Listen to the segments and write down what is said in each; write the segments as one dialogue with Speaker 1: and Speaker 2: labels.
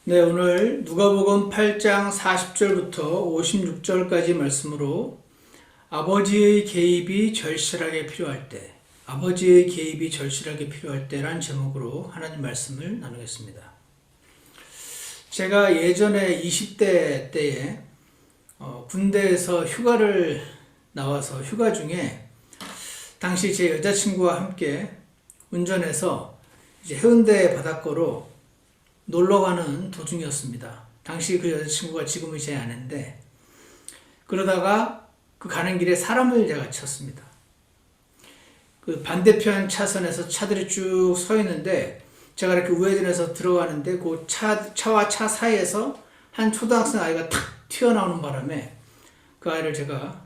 Speaker 1: 네, 오늘 누가복음 8장 40절부터 56절까지 말씀으로 아버지의 개입이 절실하게 필요할 때, 아버지의 개입이 절실하게 필요할 때란 제목으로 하나님 말씀을 나누겠습니다. 제가 예전에 20대 때에 군대에서 휴가를 나와서 휴가 중에 당시 제 여자친구와 함께 운전해서 이제 해운대 바닷가로 놀러 가는 도중이었습니다. 당시 그 여자친구가 지금은 제 아내인데, 그러다가 그 가는 길에 사람을 제가 쳤습니다. 그 반대편 차선에서 차들이 쭉 서 있는데, 제가 이렇게 우회전해서 들어가는데 그 차와 차 사이에서 한 초등학생 아이가 탁 튀어나오는 바람에 그 아이를 제가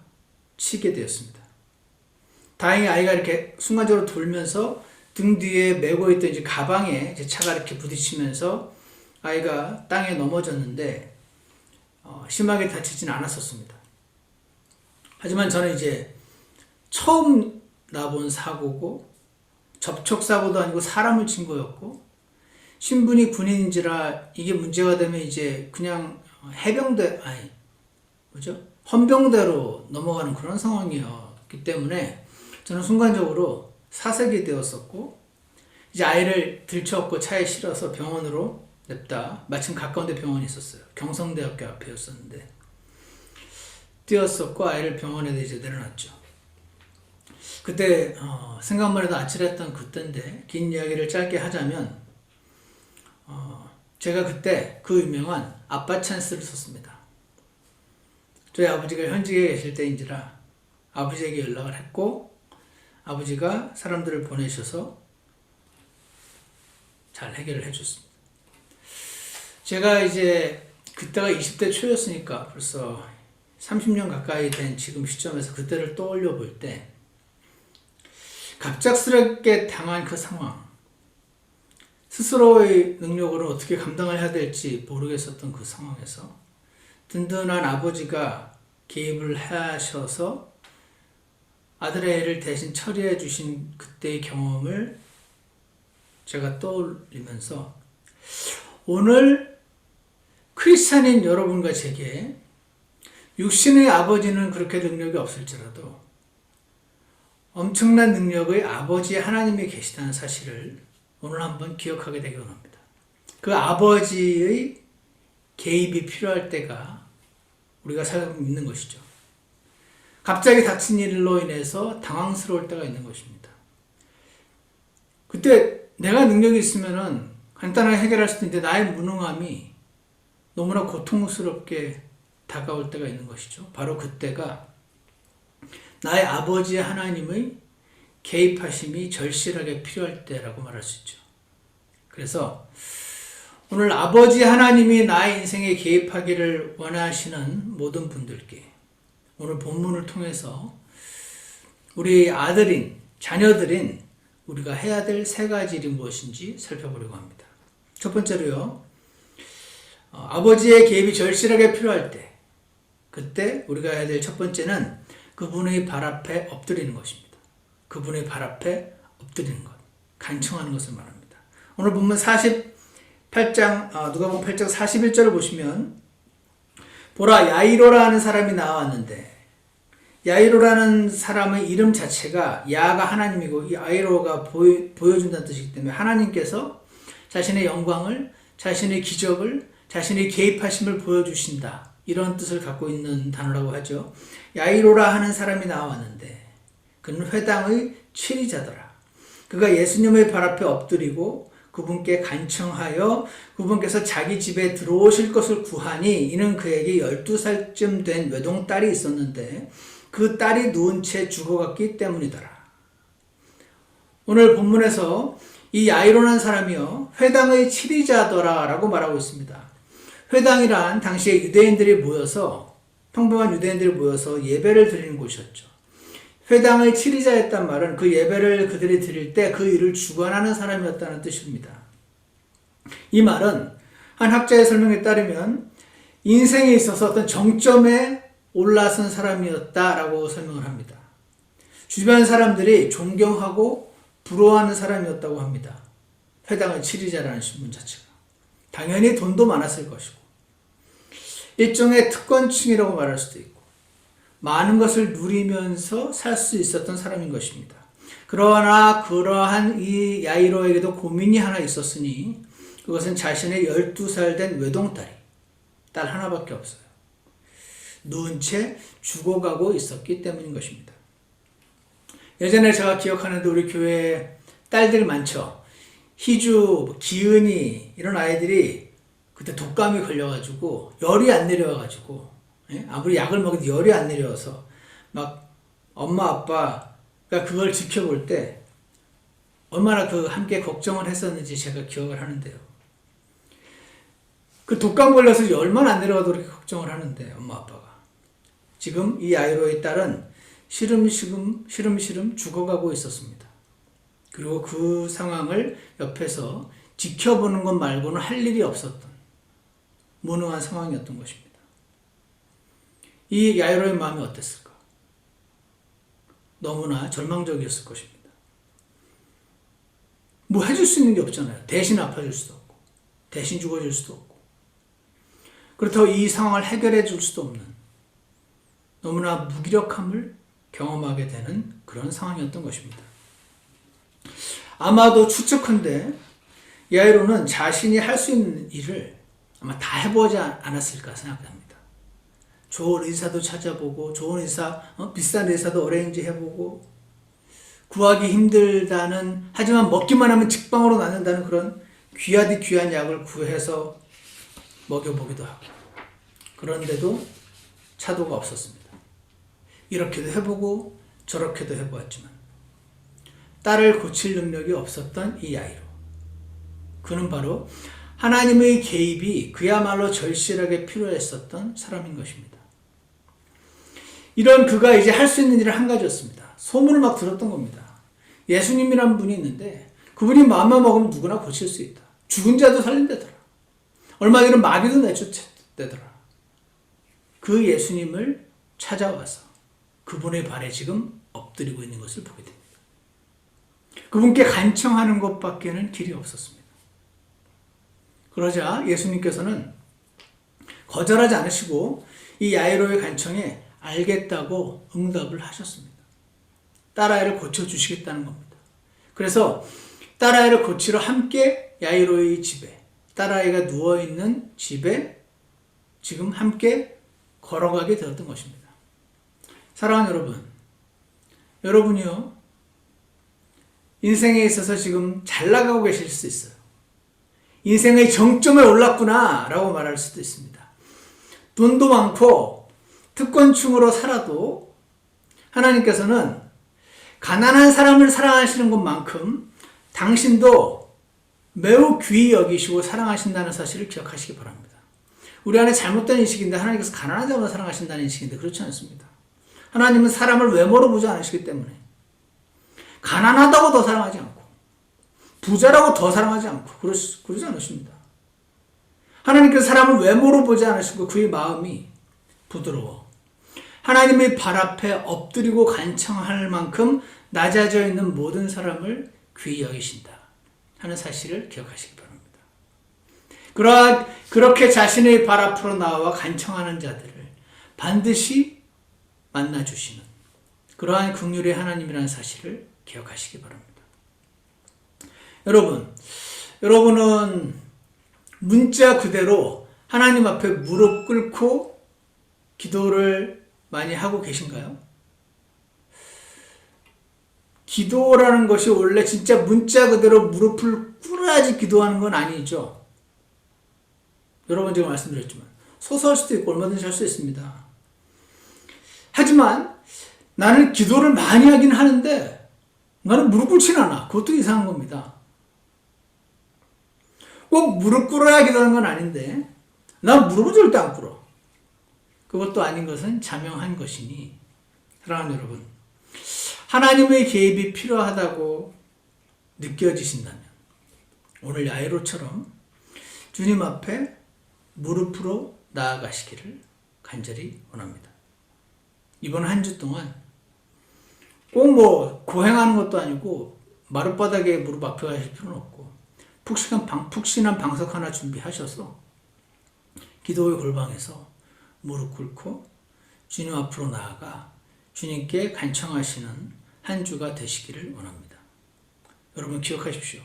Speaker 1: 치게 되었습니다. 다행히 아이가 이렇게 순간적으로 돌면서 등 뒤에 메고 있던 이제 가방에 제 차가 이렇게 부딪히면서 아이가 땅에 넘어졌는데 심하게 다치진 않았었습니다. 하지만 저는 이제 처음 나본 사고고 접촉사고도 아니고 사람을 친 거였고 신분이 군인인지라 이게 문제가 되면 이제 그냥 헌병대로 넘어가는 그런 상황이었기 때문에 저는 순간적으로 사색이 되었었고, 이제 아이를 들쳐업고 차에 실어서 병원으로 냅다, 마침 가까운 데 병원이 있었어요. 경성대학교 앞이었었는데 뛰었었고 아이를 병원에 이제 내려놨죠. 그때 생각만 해도 아찔했던 그때인데, 긴 이야기를 짧게 하자면 제가 그때 그 유명한 아빠 찬스를 썼습니다. 저희 아버지가 현직에 계실 때인지라 아버지에게 연락을 했고, 아버지가 사람들을 보내셔서 잘 해결을 해줬습니다. 제가 이제 그때가 20대 초였으니까 벌써 30년 가까이 된 지금 시점에서 그때를 떠올려 볼 때 갑작스럽게 당한 그 상황, 스스로의 능력으로 어떻게 감당을 해야 될지 모르겠었던 그 상황에서 든든한 아버지가 개입을 하셔서 아들의 애를 대신 처리해 주신 그때의 경험을 제가 떠올리면서 오늘 크리스찬인 여러분과 제게 육신의 아버지는 그렇게 능력이 없을지라도 엄청난 능력의 아버지 하나님이 계시다는 사실을 오늘 한번 기억하게 되기 원합니다. 그 아버지의 개입이 필요할 때가 우리가 살고 있는 것이죠. 갑자기 닥친 일로 인해서 당황스러울 때가 있는 것입니다. 그때 내가 능력이 있으면은 간단하게 해결할 수도 있는데 나의 무능함이 너무나 고통스럽게 다가올 때가 있는 것이죠. 바로 그때가 나의 아버지 하나님의 개입하심이 절실하게 필요할 때라고 말할 수 있죠. 그래서 오늘 아버지 하나님이 나의 인생에 개입하기를 원하시는 모든 분들께 오늘 본문을 통해서 우리 아들인, 자녀들인 우리가 해야 될 세 가지 일이 무엇인지 살펴보려고 합니다. 첫 번째로요, 아버지의 개입이 절실하게 필요할 때, 그때 우리가 해야 될 첫 번째는 그분의 발 앞에 엎드리는 것입니다. 그분의 발 앞에 엎드리는 것, 간청하는 것을 말합니다. 오늘 본문 48장, 누가복음 8장 41절을 보시면 보라, 야이로라는 사람이 나왔는데, 야이로라는 사람의 이름 자체가 야가 하나님이고 이 야이로가 보여준다는 뜻이기 때문에 하나님께서 자신의 영광을, 자신의 기적을, 자신의 개입하심을 보여주신다, 이런 뜻을 갖고 있는 단어라고 하죠. 야이로라 하는 사람이 나왔는데 그는 회당의 치리자더라. 그가 예수님의 발 앞에 엎드리고 그분께 간청하여 그분께서 자기 집에 들어오실 것을 구하니, 이는 그에게 12살쯤 된 외동딸이 있었는데 그 딸이 누운 채 죽어갔기 때문이더라. 오늘 본문에서 이 야이로라는 사람이요, 회당의 치리자더라 라고 말하고 있습니다. 회당이란 당시에 유대인들이 모여서, 평범한 유대인들이 모여서 예배를 드리는 곳이었죠. 회당의 치리자였단 말은 그 예배를 그들이 드릴 때 그 일을 주관하는 사람이었다는 뜻입니다. 이 말은 한 학자의 설명에 따르면 인생에 있어서 어떤 정점에 올라선 사람이었다라고 설명을 합니다. 주변 사람들이 존경하고 부러워하는 사람이었다고 합니다. 회당의 치리자라는 신분 자체가. 당연히 돈도 많았을 것이고 일종의 특권층이라고 말할 수도 있고 많은 것을 누리면서 살 수 있었던 사람인 것입니다. 그러나 그러한 이 야이로에게도 고민이 하나 있었으니 그것은 자신의 12살 된 외동딸이 딸 하나밖에 없어요. 누운 채 죽어가고 있었기 때문인 것입니다. 예전에 제가 기억하는데 우리 교회에 딸들 많죠. 희주, 기은이 이런 아이들이 그때 독감이 걸려가지고 열이 안 내려와가지고 아무리 약을 먹어도 열이 안 내려와서 막 엄마 아빠가 그걸 지켜볼 때 얼마나 함께 걱정을 했었는지 제가 기억을 하는데요. 그 독감 걸려서 열만 안 내려와도 그렇게 걱정을 하는데 엄마 아빠가 지금 이 야이로의 딸은 시름시름 죽어가고 있었습니다. 그리고 그 상황을 옆에서 지켜보는 것 말고는 할 일이 없었던 무능한 상황이었던 것입니다. 이 야이로의 마음이 어땠을까? 너무나 절망적이었을 것입니다. 뭐 해줄 수 있는 게 없잖아요. 대신 아파줄 수도 없고 대신 죽어줄 수도 없고 그렇다고 이 상황을 해결해 줄 수도 없는 너무나 무기력함을 경험하게 되는 그런 상황이었던 것입니다. 아마도 추측컨대 야이로는 자신이 할 수 있는 일을 아마 다 해보지 않았을까 생각합니다. 좋은 의사도 찾아보고 좋은 의사, 비싼 의사도 어레인지 해보고 구하기 힘들다는 하지만 먹기만 하면 직방으로 낫는다는 그런 귀하디 귀한 약을 구해서 먹여보기도 하고 그런데도 차도가 없었습니다. 이렇게도 해보고 저렇게도 해보았지만 딸을 고칠 능력이 없었던 이 야이로 그는 바로 하나님의 개입이 그야말로 절실하게 필요했었던 사람인 것입니다. 이런 그가 이제 할 수 있는 일은 한 가지였습니다. 소문을 막 들었던 겁니다. 예수님이란 분이 있는데 그분이 마음만 먹으면 누구나 고칠 수 있다. 죽은 자도 살린다더라. 얼마 전에 마귀도 내쫓았다더라. 그 예수님을 찾아와서 그분의 발에 지금 엎드리고 있는 것을 보게 됩니다. 그분께 간청하는 것밖에는 길이 없었습니다. 그러자 예수님께서는 거절하지 않으시고 이 야이로의 간청에 알겠다고 응답을 하셨습니다. 딸아이를 고쳐주시겠다는 겁니다. 그래서 딸아이를 고치러 함께 야이로의 집에 딸아이가 누워있는 집에 지금 함께 걸어가게 되었던 것입니다. 사랑하는 여러분, 여러분이요 인생에 있어서 지금 잘 나가고 계실 수 있어요. 인생의 정점에 올랐구나 라고 말할 수도 있습니다. 돈도 많고 특권층으로 살아도 하나님께서는 가난한 사람을 사랑하시는 것만큼 당신도 매우 귀히 여기시고 사랑하신다는 사실을 기억하시기 바랍니다. 우리 안에 잘못된 인식인데 하나님께서 가난한 자만 사랑하신다는 인식인데 그렇지 않습니다. 하나님은 사람을 외모로 보지 않으시기 때문에 가난하다고 더 사랑하지 않고 부자라고 더 사랑하지 않고 그러지 않으십니다. 하나님께서 사람을 외모로 보지 않으시고 그의 마음이 부드러워 하나님의 발 앞에 엎드리고 간청할 만큼 낮아져 있는 모든 사람을 귀히 여기신다 하는 사실을 기억하시기 바랍니다. 그렇게 자신의 발 앞으로 나와 간청하는 자들을 반드시 만나주시는 그러한 긍휼의 하나님이라는 사실을 기억하시기 바랍니다. 여러분은 문자 그대로 하나님 앞에 무릎 꿇고 기도를 많이 하고 계신가요? 기도라는 것이 원래 진짜 문자 그대로 무릎을 꿇어야지 기도하는 건 아니죠. 여러 번 제가 말씀드렸지만 소소할 수도 있고 얼마든지 할 수 있습니다. 하지만 나는 기도를 많이 하긴 하는데 나는 무릎 꿇지는 않아. 그것도 이상한 겁니다. 꼭 무릎 꿇어야 기도하는 건 아닌데 난 무릎은 절대 안 꿇어. 그것도 아닌 것은 자명한 것이니 사랑하는 여러분 하나님의 개입이 필요하다고 느껴지신다면 오늘 야이로처럼 주님 앞에 무릎으로 나아가시기를 간절히 원합니다. 이번 한 주 동안 꼭 고행하는 것도 아니고 마룻바닥에 무릎 앞에 가실 필요는 없고 푹신한 방석 하나 준비하셔서 기도의 골방에서 무릎 꿇고 주님 앞으로 나아가 주님께 간청하시는 한 주가 되시기를 원합니다. 여러분 기억하십시오.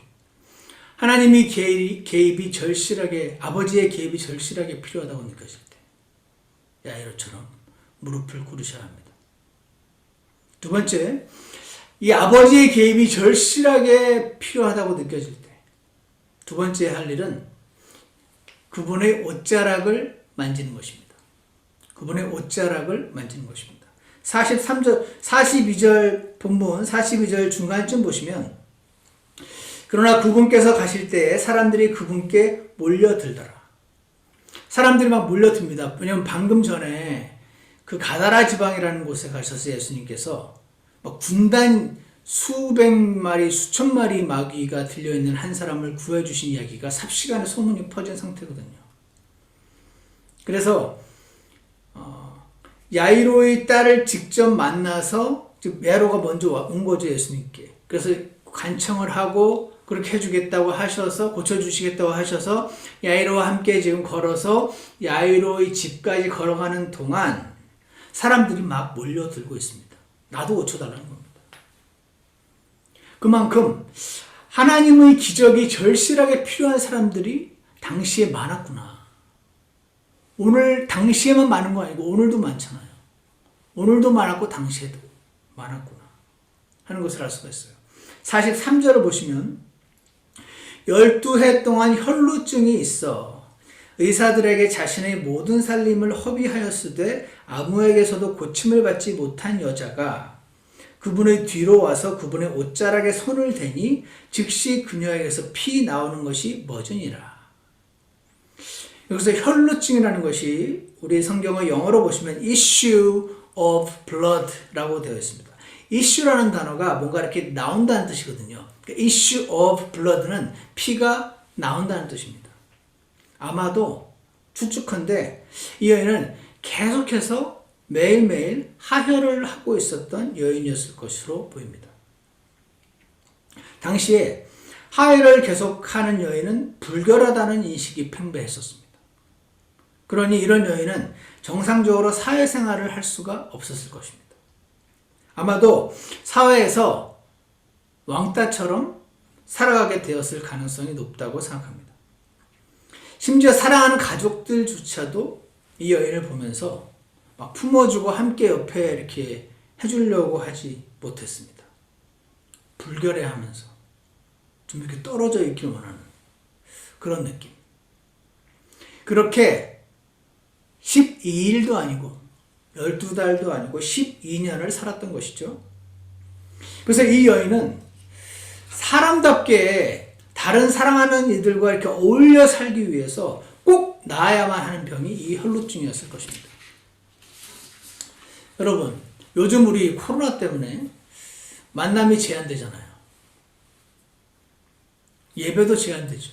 Speaker 1: 하나님이 개입이 절실하게, 아버지의 개입이 절실하게 필요하다고 느껴질 때 야이로처럼 무릎을 꿇으셔야 합니다. 두 번째, 이 아버지의 개입이 절실하게 필요하다고 느껴질 때 두 번째 할 일은 그분의 옷자락을 만지는 것입니다. 그분의 옷자락을 만지는 것입니다. 42절 본문 42절 중간쯤 보시면 그러나 그분께서 가실 때에 사람들이 그분께 몰려들더라. 사람들이 막 몰려듭니다. 왜냐하면 방금 전에 그 가다라 지방이라는 곳에 가셔서 예수님께서 막 군단 수백 마리, 수천 마리 마귀가 들려있는 한 사람을 구해주신 이야기가 삽시간에 소문이 퍼진 상태거든요. 그래서 야이로의 딸을 직접 만나서, 즉 야이로가 먼저 온 거죠, 예수님께. 그래서 간청을 하고 그렇게 해주겠다고 하셔서, 고쳐주시겠다고 하셔서 야이로와 함께 지금 걸어서 야이로의 집까지 걸어가는 동안 사람들이 막 몰려들고 있습니다. 나도 고쳐달라는 겁니다. 그만큼 하나님의 기적이 절실하게 필요한 사람들이 당시에 많았구나. 오늘 당시에만 많은 거 아니고 오늘도 많잖아요. 오늘도 많았고 당시에도 많았구나 하는 것을 알 수가 있어요. 43절을 보시면 12해 동안 혈루증이 있어 의사들에게 자신의 모든 살림을 허비하였으되 아무에게서도 고침을 받지 못한 여자가 그분의 뒤로 와서 그분의 옷자락에 손을 대니 즉시 그녀에게서 피 나오는 것이 멎으니라. 여기서 혈루증이라는 것이 우리 성경의 영어로 보시면 issue of blood라고 되어 있습니다. issue라는 단어가 뭔가 이렇게 나온다는 뜻이거든요. issue of blood는 피가 나온다는 뜻입니다. 아마도 추측컨대 이 여인은 계속해서 매일매일 하혈을 하고 있었던 여인이었을 것으로 보입니다. 당시에 하혈을 계속하는 여인은 불결하다는 인식이 팽배했었습니다. 그러니 이런 여인은 정상적으로 사회생활을 할 수가 없었을 것입니다. 아마도 사회에서 왕따처럼 살아가게 되었을 가능성이 높다고 생각합니다. 심지어 사랑하는 가족들조차도 이 여인을 보면서 막 품어주고 함께 옆에 이렇게 해주려고 하지 못했습니다. 불결해하면서 좀 이렇게 떨어져 있길 원하는 그런 느낌. 그렇게 12일도 아니고 12달도 아니고 12년을 살았던 것이죠. 그래서 이 여인은 사람답게 다른 사랑하는 이들과 이렇게 어울려 살기 위해서 꼭 나아야만 하는 병이 이 혈루증이었을 것입니다. 여러분, 요즘 우리 코로나 때문에 만남이 제한되잖아요. 예배도 제한되죠.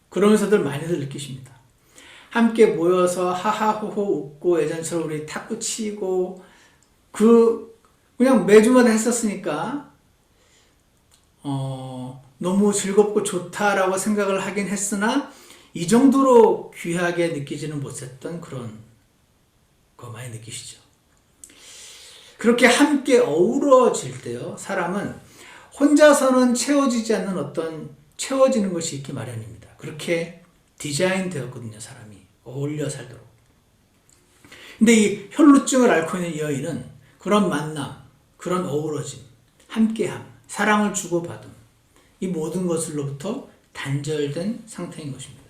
Speaker 1: 그러면서들 많이들 느끼십니다. 함께 모여서 하하호호 웃고 예전처럼 우리 탁구 치고 그냥 매주마다 했었으니까 너무 즐겁고 좋다라고 생각을 하긴 했으나 이 정도로 귀하게 느끼지는 못했던 그런 거 많이 느끼시죠. 그렇게 함께 어우러질 때요, 사람은 혼자서는 채워지지 않는 어떤 채워지는 것이 있기 마련입니다. 그렇게 디자인 되었거든요, 사람이. 어울려 살도록. 근데 이 혈루증을 앓고 있는 이 여인은 그런 만남, 그런 어우러짐, 함께함, 사랑을 주고받음, 이 모든 것으로부터 단절된 상태인 것입니다.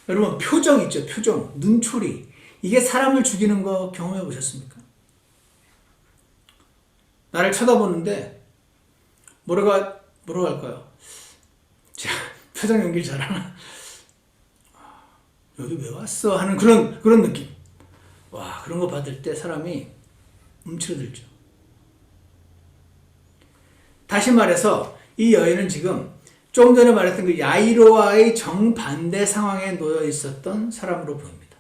Speaker 1: 여러분, 표정 있죠, 표정, 눈초리. 이게 사람을 죽이는 거 경험해 보셨습니까? 나를 쳐다보는데 뭐라고 할까요? 제가 표정 연기를 잘하나? 여기 왜 왔어? 하는 그런 느낌. 와, 그런 거 받을 때 사람이 움츠러들죠. 다시 말해서 이 여인은 지금 조금 전에 말했던 그 야이로와의 정반대 상황에 놓여 있었던 사람으로 보입니다.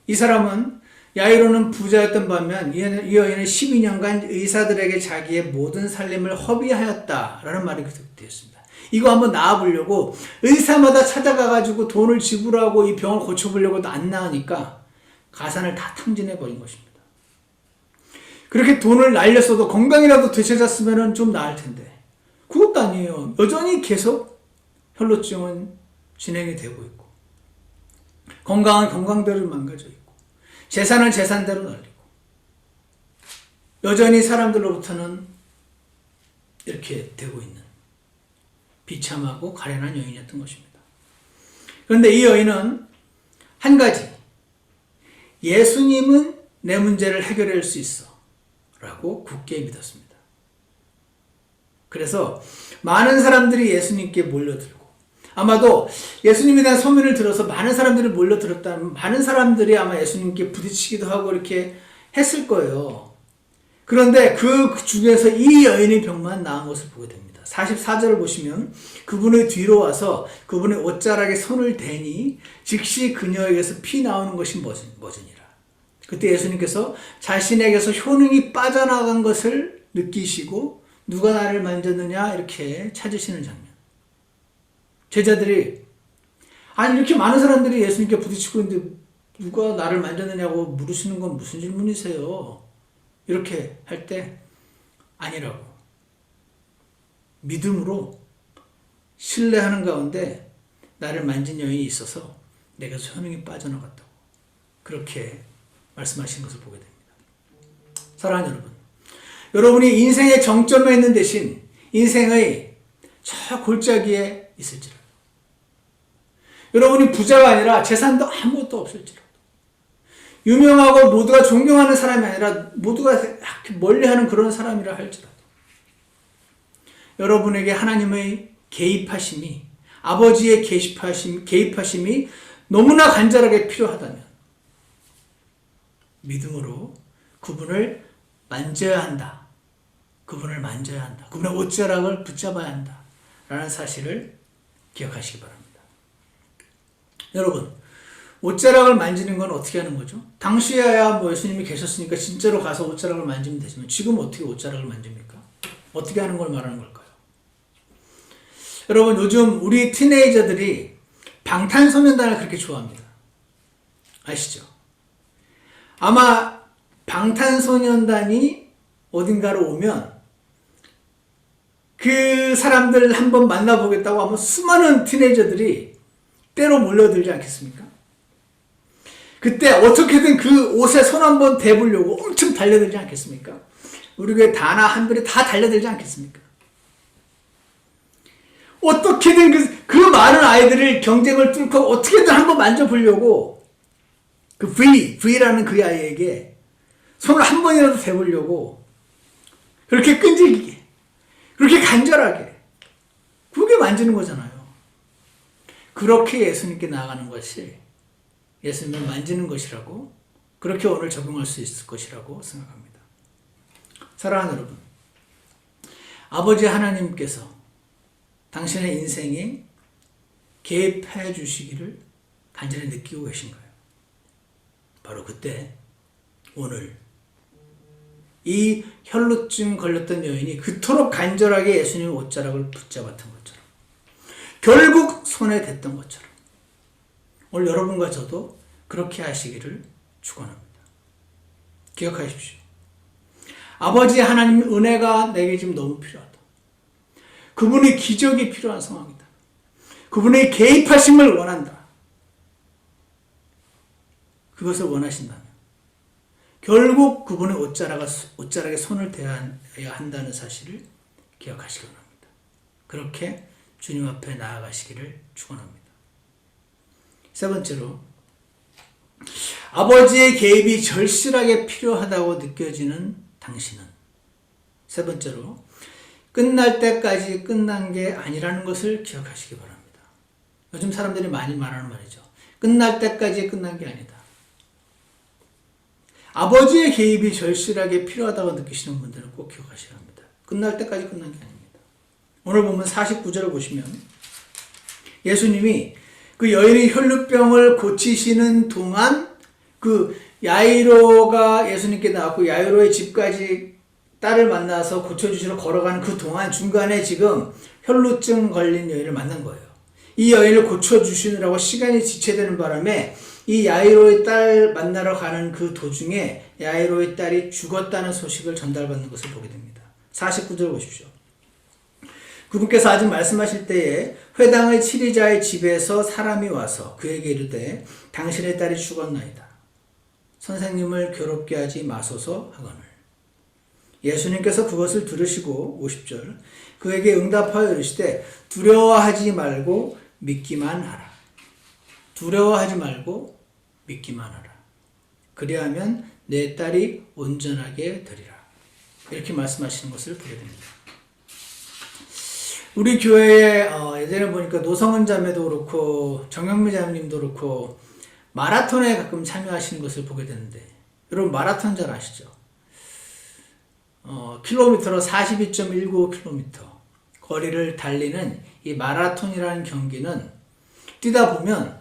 Speaker 1: 이 사람은 야이로는 부자였던 반면 이 여인은 12년간 의사들에게 자기의 모든 살림을 허비하였다라는 말이 되었습니다. 이거 한번 나아보려고 의사마다 찾아가가지고 돈을 지불하고 이 병을 고쳐보려고도 안 나으니까 가산을 다 탕진해버린 것입니다. 그렇게 돈을 날렸어도 건강이라도 되찾았으면 좀 나을 텐데 그것도 아니에요. 여전히 계속 혈루증은 진행이 되고 있고 건강은 건강대로 망가져 있고 재산은 재산대로 날리고 여전히 사람들로부터는 이렇게 되고 있는 비참하고 가련한 여인이었던 것입니다. 그런데 이 여인은 한 가지, 예수님은 내 문제를 해결할 수 있어 라고 굳게 믿었습니다. 그래서 많은 사람들이 예수님께 몰려들고 아마도 예수님에 대한 소문을 들어서 많은 사람들이 몰려들었다면 많은 사람들이 아마 예수님께 부딪히기도 하고 이렇게 했을 거예요. 그런데 그 중에서 이 여인의 병만 나은 것을 보게 됩니다. 44절을 보시면 그분의 뒤로 와서 그분의 옷자락에 손을 대니 즉시 그녀에게서 피 나오는 것이 뭐지니라. 그때 예수님께서 자신에게서 효능이 빠져나간 것을 느끼시고 누가 나를 만졌느냐 이렇게 찾으시는 장면. 제자들이 아니 이렇게 많은 사람들이 예수님께 부딪히고 있는데 누가 나를 만졌느냐고 물으시는 건 무슨 질문이세요? 이렇게 할 때 아니라고 믿음으로 신뢰하는 가운데 나를 만진 여인이 있어서 내게서 효능이 빠져나갔다고 그렇게 말씀하시는 것을 보게 됩니다. 사랑하는 여러분, 여러분이 인생의 정점에 있는 대신 인생의 저 골짜기에 있을지라도 여러분이 부자가 아니라 재산도 아무것도 없을지라도 유명하고 모두가 존경하는 사람이 아니라 모두가 멀리하는 그런 사람이라 할지라도 여러분에게 하나님의 개입하심이 아버지의 개입하심이 너무나 간절하게 필요하다면 믿음으로 그분을 만져야 한다. 그분을 만져야 한다. 그분의 옷자락을 붙잡아야 한다. 라는 사실을 기억하시기 바랍니다. 여러분, 옷자락을 만지는 건 어떻게 하는 거죠? 당시에야 뭐 예수님이 계셨으니까 진짜로 가서 옷자락을 만지면 되지만 지금 어떻게 옷자락을 만집니까? 어떻게 하는 걸 말하는 걸까요? 여러분, 요즘 우리 티네이저들이 방탄소년단을 그렇게 좋아합니다. 아시죠? 아마 방탄소년단이 어딘가로 오면 그 사람들 한번 만나보겠다고 아마 수많은 티네이저들이 때로 몰려들지 않겠습니까? 그때 어떻게든 그 옷에 손 한번 대보려고 엄청 달려들지 않겠습니까? 우리 교회 다나 한별이 다 달려들지 않겠습니까? 어떻게든 그 많은 아이들을 경쟁을 뚫고 어떻게든 한번 만져보려고 그 V라는 그 아이에게 손을 한 번이라도 대보려고 그렇게 끈질기게 그렇게 간절하게 그게 만지는 거잖아요. 그렇게 예수님께 나아가는 것이 예수님을 만지는 것이라고 그렇게 오늘 적용할 수 있을 것이라고 생각합니다. 사랑하는 여러분, 아버지 하나님께서 당신의 인생에 개입해 주시기를 간절히 느끼고 계신가요? 바로 그때 오늘 이 혈루증 걸렸던 여인이 그토록 간절하게 예수님의 옷자락을 붙잡았던 것처럼 결국 손에 댔던 것처럼 오늘 여러분과 저도 그렇게 하시기를 축원합니다. 기억하십시오. 아버지 하나님 은혜가 내게 지금 너무 필요하다. 그분의 기적이 필요한 상황이다. 그분의 개입하심을 원한다. 그것을 원하신다면 결국 그분의 옷자락에 손을 대야 한다는 사실을 기억하시기 바랍니다. 그렇게 주님 앞에 나아가시기를 축원합니다. 세 번째로 아버지의 개입이 절실하게 필요하다고 느껴지는 당신은 세 번째로 끝날 때까지 끝난 게 아니라는 것을 기억하시기 바랍니다. 요즘 사람들이 많이 말하는 말이죠. 끝날 때까지 끝난 게 아니다. 아버지의 개입이 절실하게 필요하다고 느끼시는 분들은 꼭 기억하셔야 합니다. 끝날 때까지 끝난 게 아닙니다. 오늘 보면 49절을 보시면 예수님이 그 여인의 혈루병을 고치시는 동안 그 야이로가 예수님께 나왔고 야이로의 집까지 딸을 만나서 고쳐주시러 걸어가는 그 동안 중간에 지금 혈루증 걸린 여인을 만난 거예요. 이 여인을 고쳐주시느라고 시간이 지체되는 바람에 이 야이로의 딸 만나러 가는 그 도중에 야이로의 딸이 죽었다는 소식을 전달받는 것을 보게 됩니다. 49절 보십시오. 그분께서 아직 말씀하실 때에 회당의 치리자의 집에서 사람이 와서 그에게 이르되 당신의 딸이 죽었나이다. 선생님을 괴롭게 하지 마소서 하거늘. 예수님께서 그것을 들으시고 50절 그에게 응답하여 이르시되 두려워하지 말고 믿기만 하라. 두려워하지 말고 믿기만 하라. 그리하면 내 딸이 온전하게 되리라. 이렇게 말씀하시는 것을 보게 됩니다. 우리 교회에 예전에 보니까 노성은 자매도 그렇고 정영미 자매님도 그렇고 마라톤에 가끔 참여하시는 것을 보게 되는데 여러분 마라톤 잘 아시죠? 킬로미터로 42.19km 거리를 달리는 이 마라톤이라는 경기는 뛰다 보면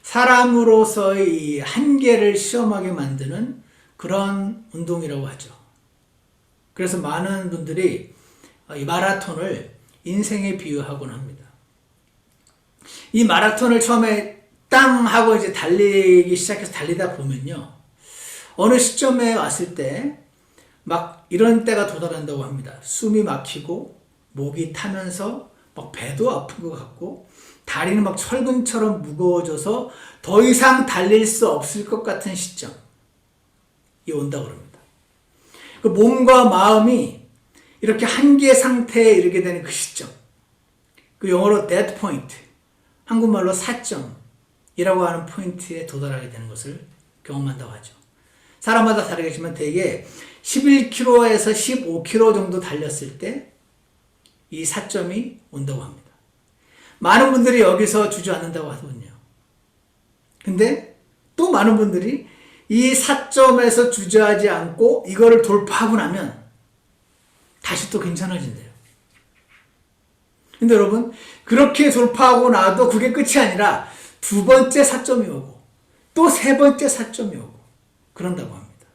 Speaker 1: 사람으로서의 이 한계를 시험하게 만드는 그런 운동이라고 하죠. 그래서 많은 분들이 이 마라톤을 인생에 비유하곤 합니다. 이 마라톤을 처음에 땅 하고 이제 달리기 시작해서 달리다 보면요. 어느 시점에 왔을 때 막 이런 때가 도달한다고 합니다. 숨이 막히고 목이 타면서 막 배도 아픈 것 같고 다리는 막 철근처럼 무거워져서 더 이상 달릴 수 없을 것 같은 시점이 온다고 합니다. 그 몸과 마음이 이렇게 한계 상태에 이르게 되는 그 시점, 그 영어로 dead point, 한국말로 사점이라고 하는 포인트에 도달하게 되는 것을 경험한다고 하죠. 사람마다 다르겠지만 대개 11km에서 15km 정도 달렸을 때 이 사점이 온다고 합니다. 많은 분들이 여기서 주저앉는다고 하거든요. 근데 또 많은 분들이 이 사점에서 주저하지 않고 이거를 돌파하고 나면 다시 또 괜찮아진대요. 근데 여러분 그렇게 돌파하고 나도 그게 끝이 아니라 두 번째 사점이 오고 또 세 번째 사점이 오고 그런다고 합니다.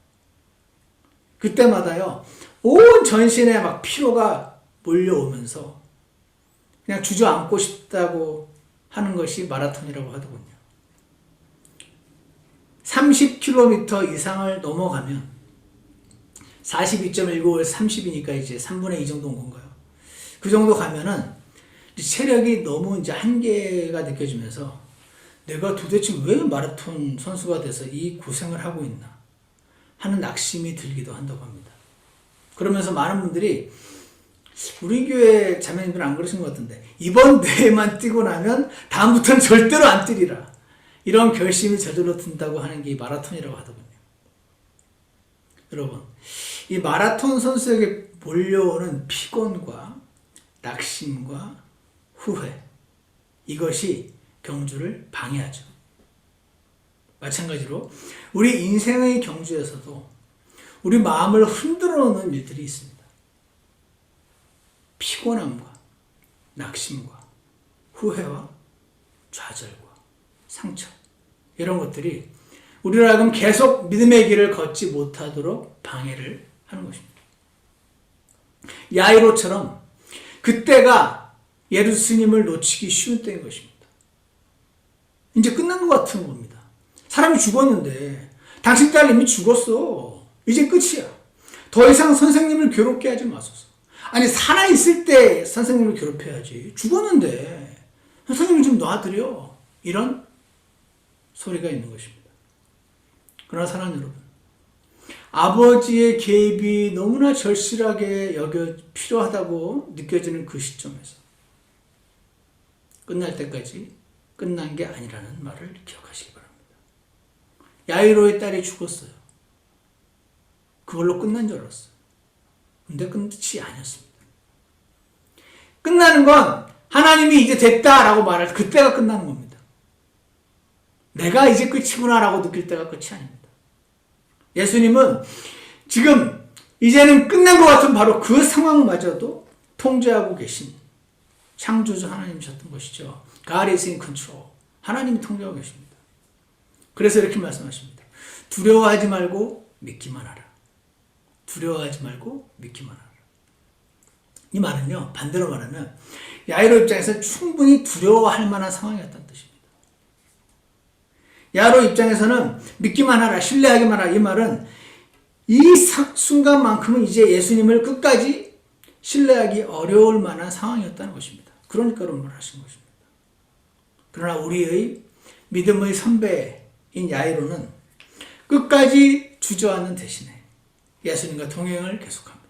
Speaker 1: 그때마다요 온 전신에 막 피로가 몰려오면서 그냥 주저앉고 싶다고 하는 것이 마라톤이라고 하더군요. 30km 이상을 넘어가면 42.19를 30이니까 이제 3분의 2 정도 온 건가요? 그 정도 가면은 체력이 너무 이제 한계가 느껴지면서 내가 도대체 왜 마라톤 선수가 돼서 이 고생을 하고 있나 하는 낙심이 들기도 한다고 합니다. 그러면서 많은 분들이 우리 교회 자매님들은 안 그러신 것 같은데 이번 대회만 뛰고 나면 다음부터는 절대로 안 뛰리라 이런 결심이 저절로 든다고 하는 게 마라톤이라고 하더군요. 여러분 이 마라톤 선수에게 몰려오는 피곤과 낙심과 후회 이것이 경주를 방해하죠. 마찬가지로 우리 인생의 경주에서도 우리 마음을 흔들어 놓는 일들이 있습니다. 피곤함과 낙심과 후회와 좌절과 상처 이런 것들이 우리로 하여금 계속 믿음의 길을 걷지 못하도록 방해를 하는 것입니다. 야이로처럼 그때가 예수님을 놓치기 쉬운 때인 것입니다. 이제 끝난 것 같은 겁니다. 사람이 죽었는데 당신 딸 이미 죽었어. 이제 끝이야. 더 이상 선생님을 괴롭게 하지 마소서. 아니 살아있을 때 선생님을 괴롭혀야지. 죽었는데 선생님을 좀 놔드려. 이런 소리가 있는 것입니다. 그러나 사랑하는 여러분 아버지의 개입이 너무나 절실하게 필요하다고 느껴지는 그 시점에서 끝날 때까지 끝난 게 아니라는 말을 기억하시기 바랍니다. 야이로의 딸이 죽었어요. 그걸로 끝난 줄 알았어요. 근데 끝이 아니었습니다. 끝나는 건 하나님이 이제 됐다라고 말할 그때가 끝나는 겁니다. 내가 이제 끝이구나라고 느낄 때가 끝이 아닙니다. 예수님은 지금 이제는 끝난 것 같은 바로 그 상황마저도 통제하고 계신 창조주 하나님이셨던 것이죠. God is in control. 하나님이 통제하고 계십니다. 그래서 이렇게 말씀하십니다. 두려워하지 말고 믿기만 하라. 두려워하지 말고 믿기만 하라. 이 말은요, 반대로 말하면 야이로 입장에서 충분히 두려워할 만한 상황이었다는 뜻입니다. 야이로 입장에서는 믿기만 하라, 신뢰하기만 하라, 이 말은 이 순간만큼은 이제 예수님을 끝까지 신뢰하기 어려울 만한 상황이었다는 것입니다. 그러니까 그런 말을 하신 것입니다. 그러나 우리의 믿음의 선배인 야이로는 끝까지 주저앉는 대신에 예수님과 동행을 계속합니다.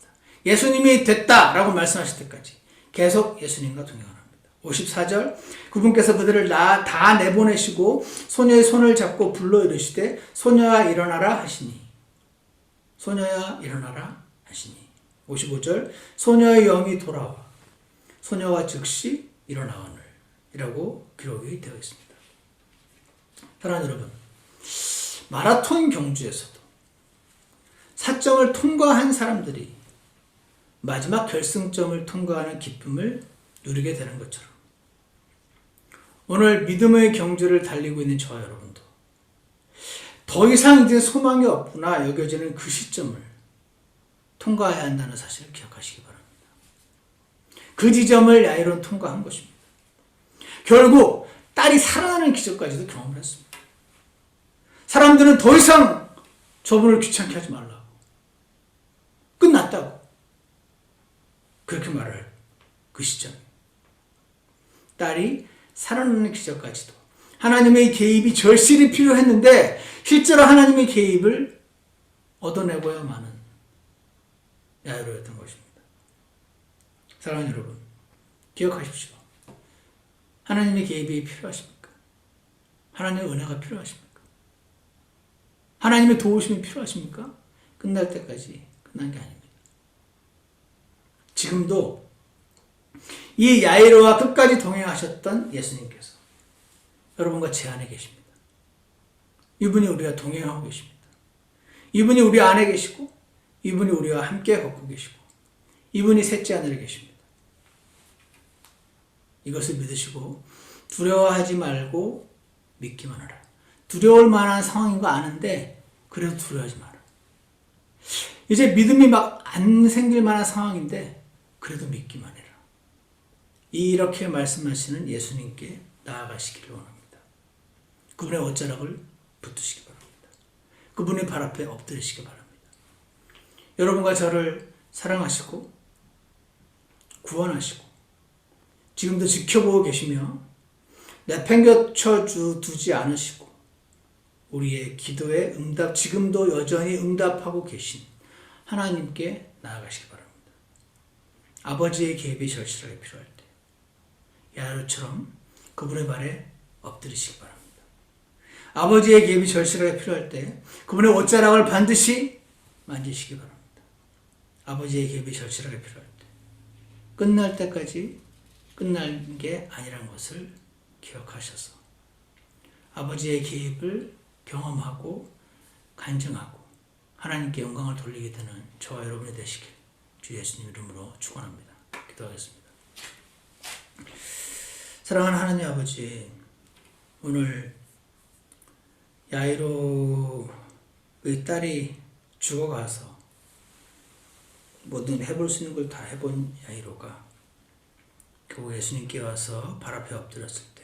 Speaker 1: 예수님이 됐다라고 말씀하실 때까지 계속 예수님과 동행을 합니다. 54절, 그분께서 그들을 다 내보내시고 소녀의 손을 잡고 불러 이르시되 소녀야 일어나라 하시니, 소녀야 일어나라 하시니. 55절, 소녀의 영이 돌아와 소녀와 즉시 일어나오늘 이라고 기록이 되어 있습니다. 사랑하는 여러분, 마라톤 경주에서도 사점을 통과한 사람들이 마지막 결승점을 통과하는 기쁨을 누리게 되는 것처럼 오늘 믿음의 경주를 달리고 있는 저와 여러분도 더 이상 이제 소망이 없구나 여겨지는 그 시점을 통과해야 한다는 사실을 기억하시기 바랍니다. 그 지점을 야이로는 통과한 것입니다. 결국 딸이 살아나는 기적까지도 경험을 했습니다. 사람들은 더 이상 저분을 귀찮게 하지 말라고, 끝났다고 그렇게 말을 그 시점, 딸이 살아나는 기적까지도 하나님의 개입이 절실히 필요했는데 실제로 하나님의 개입을 얻어내고야만은 야이로였던 것입니다. 사랑하는 여러분, 기억하십시오. 하나님의 개입이 필요하십니까? 하나님의 은혜가 필요하십니까? 하나님의 도우심이 필요하십니까? 끝날 때까지 끝난 게 아닙니다. 지금도 이 야이로와 끝까지 동행하셨던 예수님께서 여러분과 제 안에 계십니다. 이분이 우리와 동행하고 계십니다. 이분이 우리 안에 계시고 이분이 우리와 함께 걷고 계시고 이분이 셋째 하늘에 계십니다. 이것을 믿으시고 두려워하지 말고 믿기만 하라. 두려울 만한 상황인 거 아는데 그래도 두려워하지 마라. 이제 믿음이 막 안 생길 만한 상황인데 그래도 믿기만 해라. 이렇게 말씀하시는 예수님께 나아가시기를 원합니다. 그분의 옷자락을 붙드시기 바랍니다. 그분의 발 앞에 엎드리시기 바랍니다. 여러분과 저를 사랑하시고 구원하시고 지금도 지켜보고 계시며 내팽겨쳐 두지 않으시고 우리의 기도에 지금도 여전히 응답하고 계신 하나님께 나아가시기 바랍니다. 아버지의 개입이 절실하게 필요할 때 야이로처럼 그분의 발에 엎드리시기 바랍니다. 아버지의 개입이 절실하게 필요할 때 그분의 옷자락을 반드시 만지시기 바랍니다. 아버지의 개입이 절실하게 필요할 때 끝날 때까지 끝난 게 아니라는 것을 기억하셔서 아버지의 개입을 경험하고 간증하고 하나님께 영광을 돌리게 되는 저와 여러분이 되시길 주 예수님 이름으로 축원합니다. 기도하겠습니다. 사랑하는 하나님 아버지, 오늘 야이로의 딸이 죽어가서 뭐든 해볼 수 있는 걸 다 해본 야이로가 결국 예수님께 와서 발 앞에 엎드렸을 때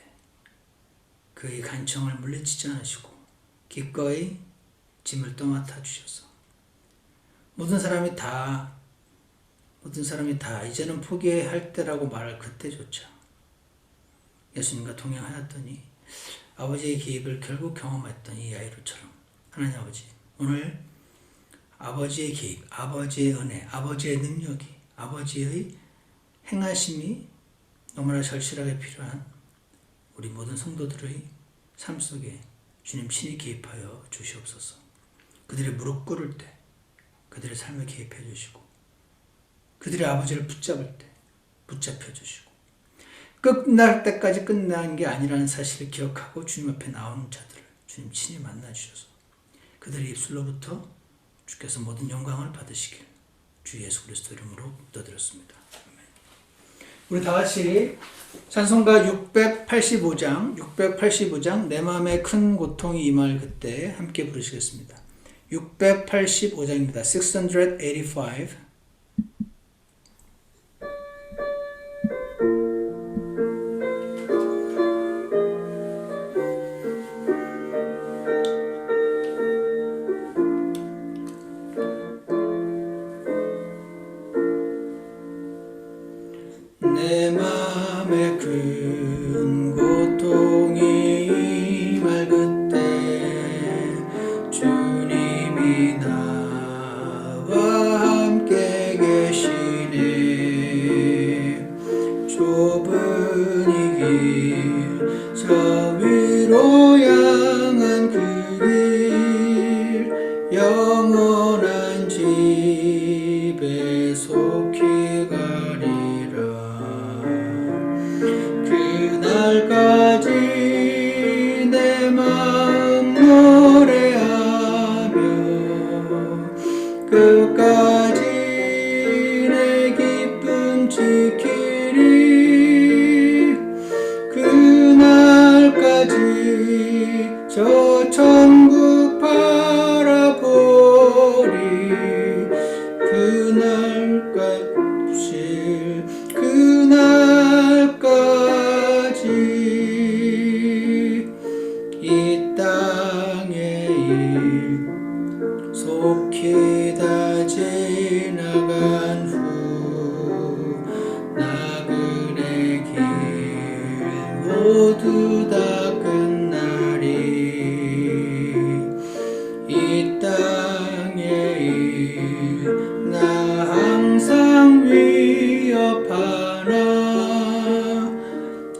Speaker 1: 그의 간청을 물리치지 않으시고 기꺼이 짐을 떠맡아 주셔서 모든 사람이 다 이제는 포기할 때라고 말할 그때조차 예수님과 동행하였더니 아버지의 개입을 결국 경험했던 이 야이로처럼 하나님 아버지, 오늘 아버지의 개입, 아버지의 은혜, 아버지의 능력이, 아버지의 행하심이 너무나 절실하게 필요한 우리 모든 성도들의 삶 속에 주님 친히 개입하여 주시옵소서. 그들의 무릎 꿇을 때 그들의 삶에 개입해 주시고 그들의 아버지를 붙잡을 때 붙잡혀 주시고 끝날 때까지 끝난 게 아니라는 사실을 기억하고 주님 앞에 나오는 자들을 주님 친히 만나 주셔서 그들의 입술로부터 주께서 모든 영광을 받으시길 주 예수 그리스도 이름으로 기도드렸습니다. 아멘. 우리 다 같이 찬송가 685장 내 마음에 큰 고통이 임할 그때 함께 부르시겠습니다. 685장입니다. 685 저 위로 향한 그 길 영원한 집에 속히 가리라. 그날까지 내 마음 노래하며 끝까지 내 기쁨 지키리. 그날까지 저 천국 바라보리. 그날까지 이 땅의 일 속히 다 지나간 후 나그네 길 모두 다 끝나리. 이 땅의 일 나 항상 위협하나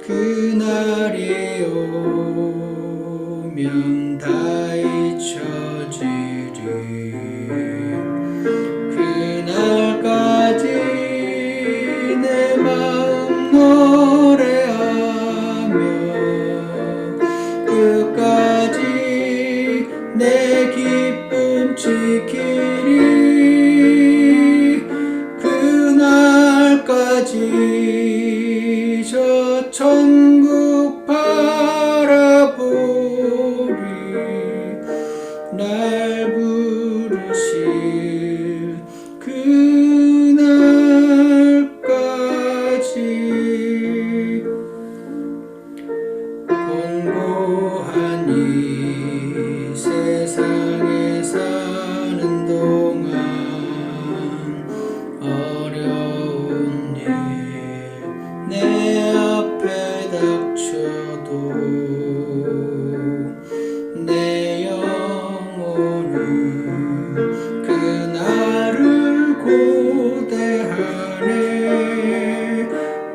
Speaker 1: 그날이 오면 다 잊혀지리. 그날까지 내 마음 노래하며 끝까지 내 기쁨 지키리. 그날까지 저 천국 바라보리. 날 부르실 그날까지. 공고한 이 세상에 사는 동안 어려운 일 내 앞에 닥쳐도 내 영혼은 그날을 고대하네.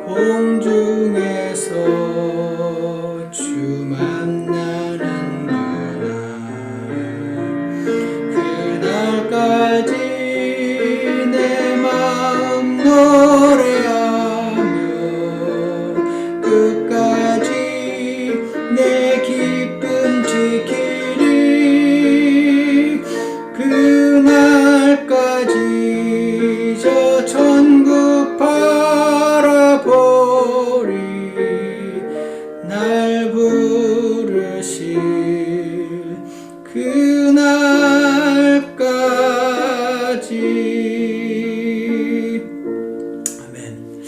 Speaker 1: 공중에서 주 만나는 그날까지 내 마음 노래하며 끝까지 내 기쁨 지키리. 그날까지 저 천국 바라보리. 날 부르실 그날까지. 아멘.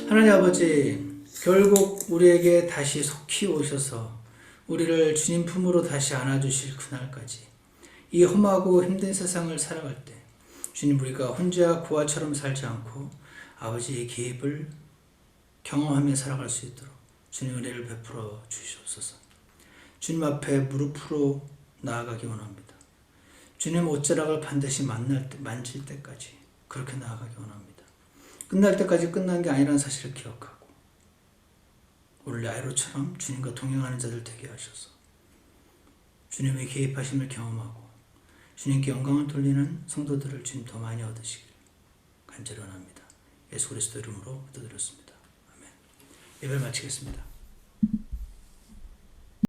Speaker 1: 하나님 아버지, 결국 우리에게 다시 속히 오셔서 우리를 주님 품으로 다시 안아주실 그날까지 이 험하고 힘든 세상을 살아갈 때 주님, 우리가 혼자 고아처럼 살지 않고 아버지의 개입을 경험하며 살아갈 수 있도록 주님 은혜를 베풀어 주시옵소서. 주님 앞에 무릎으로 나아가기 원합니다. 주님 옷자락을 반드시 만질 때까지 그렇게 나아가기 원합니다. 끝날 때까지 끝난 게 아니라는 사실을 기억하고 오늘 야이로처럼 주님과 동행하는 자들 되게 하셔서 주님의 개입하심을 경험하고 주님께 영광을 돌리는 성도들을 주님 더 많이 얻으시길 간절히 원합니다. 예수 그리스도 이름으로 기도드렸습니다. 아멘. 예배를 마치겠습니다.